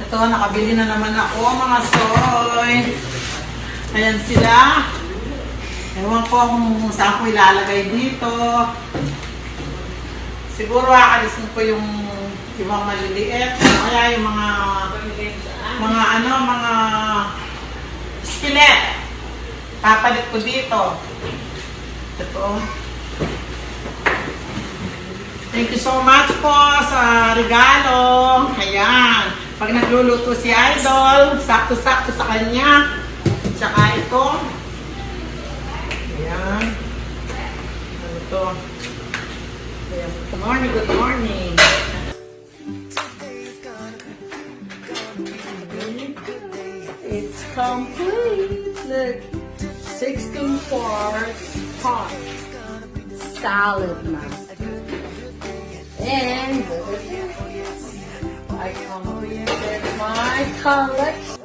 Ito, nakabili na naman ako mga soy. Ayan sila. Ewan ko kung saan ko ilalagay dito. Siguro aalisin ko yung mga maliliit. Kaya yung mga skillet. Papalit ko dito. Ito. Thank you so much po sa regalo. Ayan. Pag nagluluto si Idol, sakto-sakto sa kanya. Tsaka ito. Ayan. Ano to? Ayan. Good morning, good morning. It's complete. Look. 16 parts pot. Salad na. And I completed my collection.